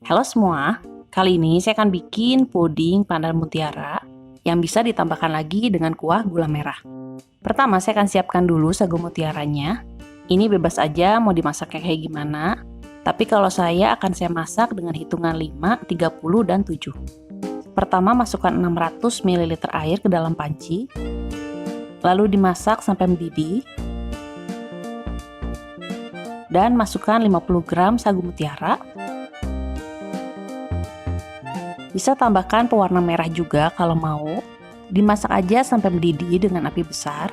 Halo semua, kali ini saya akan bikin puding pandan mutiara yang bisa ditambahkan lagi dengan kuah gula merah. Pertama saya akan siapkan dulu sagu mutiaranya. Ini bebas aja mau dimasaknya kayak gimana, tapi kalau saya akan masak dengan hitungan 5, 30, dan 7. Pertama masukkan 600 ml air ke dalam panci, lalu dimasak sampai mendidih, dan masukkan 50 gram sagu mutiara. Bisa tambahkan pewarna merah juga kalau mau. Dimasak aja sampai mendidih dengan api besar.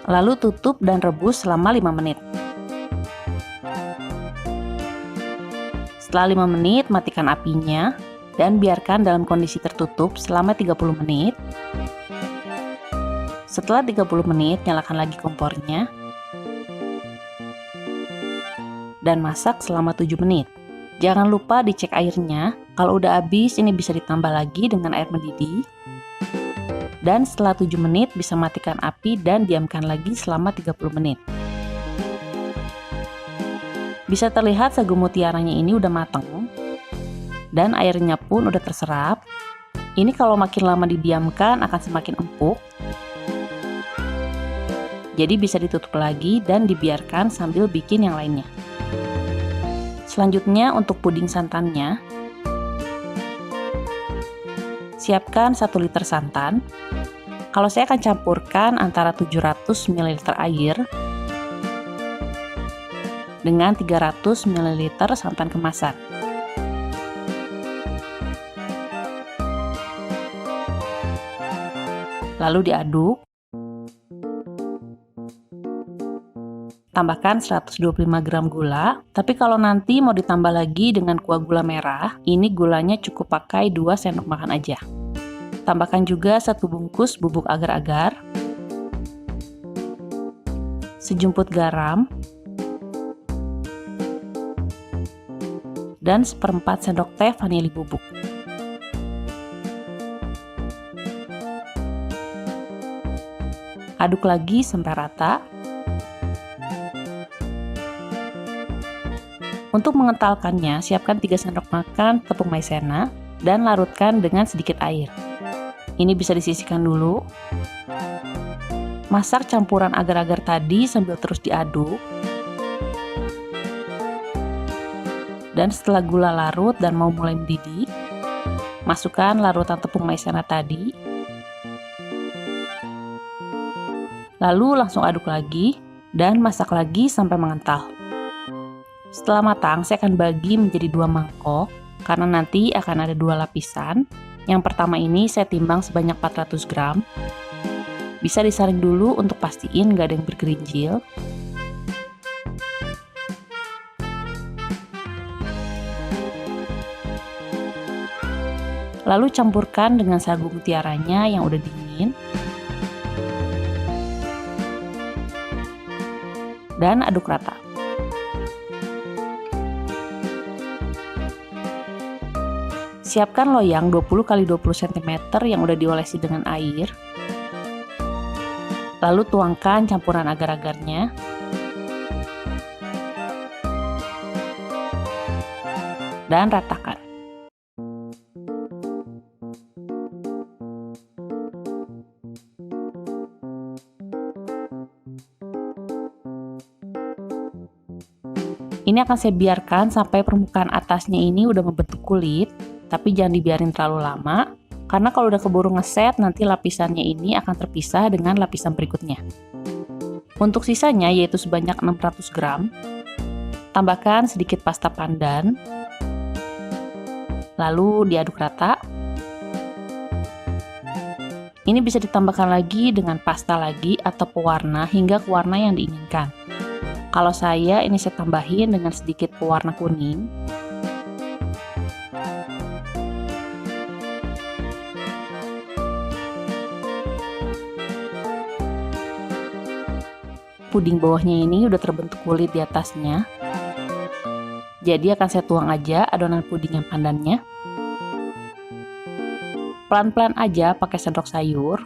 Lalu tutup dan rebus selama 5 menit. Setelah 5 menit, matikan apinya dan biarkan dalam kondisi tertutup selama 30 menit. Setelah 30 menit, nyalakan lagi kompornya dan masak selama 7 menit. Jangan lupa dicek airnya, kalau udah habis ini bisa ditambah lagi dengan air mendidih. Dan setelah 7 menit bisa matikan api dan diamkan lagi selama 30 menit. Bisa terlihat sagu mutiaranya ini udah mateng dan airnya pun udah terserap. Ini kalau makin lama didiamkan akan semakin empuk. Jadi bisa ditutup lagi dan dibiarkan sambil bikin yang lainnya. Selanjutnya untuk puding santannya, siapkan 1 liter santan. Kalau saya akan campurkan antara 700 ml air dengan 300 ml santan kemasan. Lalu diaduk. Tambahkan 125 gram gula, tapi kalau nanti mau ditambah lagi dengan kuah gula merah, ini gulanya cukup pakai 2 sendok makan aja. Tambahkan juga 1 bungkus bubuk agar-agar, sejumput garam, dan 1/4 sendok teh vanili bubuk. Aduk lagi sampai rata. Untuk mengentalkannya, siapkan 3 sendok makan tepung maizena dan larutkan dengan sedikit air. Ini bisa disisihkan dulu. Masak campuran agar-agar tadi sambil terus diaduk. Dan setelah gula larut dan mau mulai mendidih, masukkan larutan tepung maizena tadi. Lalu langsung aduk lagi dan masak lagi sampai mengental. Setelah matang, saya akan bagi menjadi 2 mangkok karena nanti akan ada 2 lapisan. Yang pertama ini saya timbang sebanyak 400 gram. Bisa disaring dulu untuk pastiin nggak ada yang bergerinjil. Lalu campurkan dengan sagu mutiaranya yang udah dingin. Dan aduk rata. Siapkan loyang 20 x 20 cm yang udah diolesi dengan air. Lalu tuangkan campuran agar-agarnya. Dan ratakan. Ini akan saya biarkan sampai permukaan atasnya ini udah membentuk kulit. Tapi jangan dibiarin terlalu lama, karena kalau udah keburu ngeset, nanti lapisannya ini akan terpisah dengan lapisan berikutnya. Untuk sisanya, yaitu sebanyak 600 gram, tambahkan sedikit pasta pandan, lalu diaduk rata. Ini bisa ditambahkan lagi dengan pasta lagi atau pewarna hingga ke warna yang diinginkan. Kalau saya, ini saya tambahin dengan sedikit pewarna kuning. Puding bawahnya ini udah terbentuk kulit di atasnya. Jadi akan saya tuang aja adonan puding yang pandannya. Pelan-pelan aja pakai sendok sayur.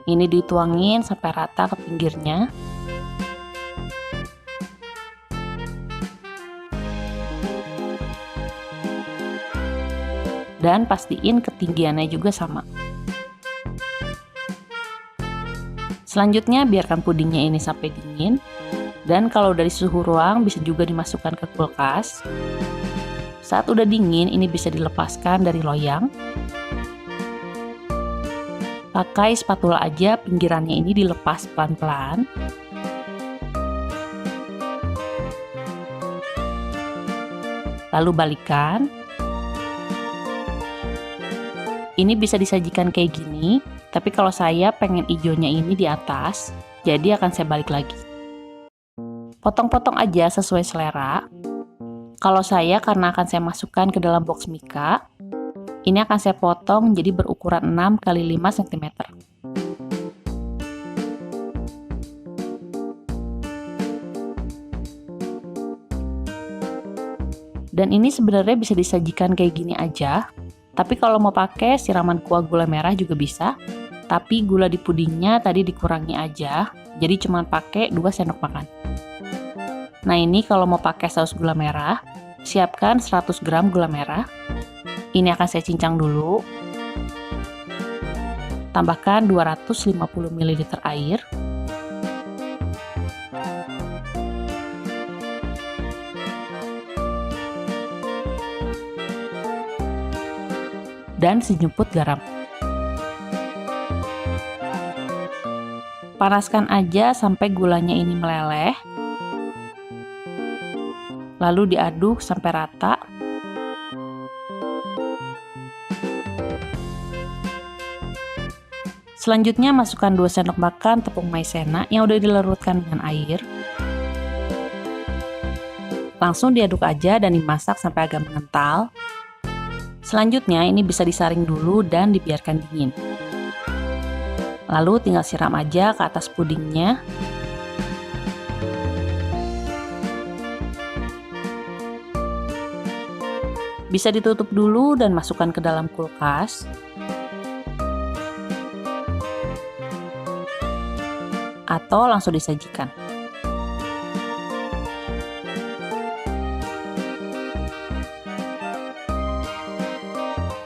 Ini dituangin sampai rata ke pinggirnya. Dan pastiin ketinggiannya juga sama. Selanjutnya biarkan pudingnya ini sampai dingin. Dan kalau dari suhu ruang bisa juga dimasukkan ke kulkas. Saat udah dingin ini bisa dilepaskan dari loyang. Pakai spatula aja, pinggirannya ini dilepas pelan-pelan. Lalu balikan. Ini bisa disajikan kayak gini, tapi kalau saya pengen hijaunya ini di atas, jadi akan saya balik lagi. Potong-potong aja sesuai selera. Kalau saya, karena akan saya masukkan ke dalam box mika, ini akan saya potong jadi berukuran 6 x 5 cm. Dan ini sebenarnya bisa disajikan kayak gini aja, tapi kalau mau pakai siraman kuah gula merah juga bisa, tapi gula di pudingnya tadi dikurangi aja, jadi cuma pakai 2 sendok makan. Nah ini kalau mau pakai saus gula merah, siapkan 100 gram gula merah. Ini akan saya cincang dulu. Tambahkan 250 ml air. Dan sejumput garam. Panaskan aja sampai gulanya ini meleleh. Lalu diaduk sampai rata. Selanjutnya masukkan 2 sendok makan tepung maizena yang udah dilarutkan dengan air. Langsung diaduk aja dan dimasak sampai agak mengental. Selanjutnya ini bisa disaring dulu dan dibiarkan dingin. Lalu tinggal siram aja ke atas pudingnya. Bisa ditutup dulu dan masukkan ke dalam kulkas. Atau langsung disajikan.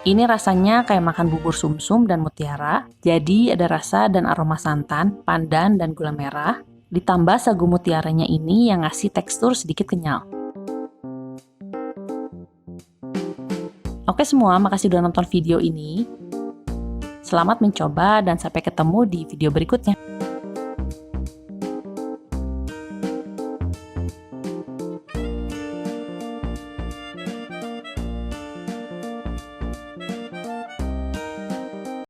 Ini rasanya kayak makan bubur sumsum dan mutiara, jadi ada rasa dan aroma santan, pandan, dan gula merah, ditambah sagu mutiaranya ini yang ngasih tekstur sedikit kenyal. Oke semua, makasih udah nonton video ini. Selamat mencoba dan sampai ketemu di video berikutnya.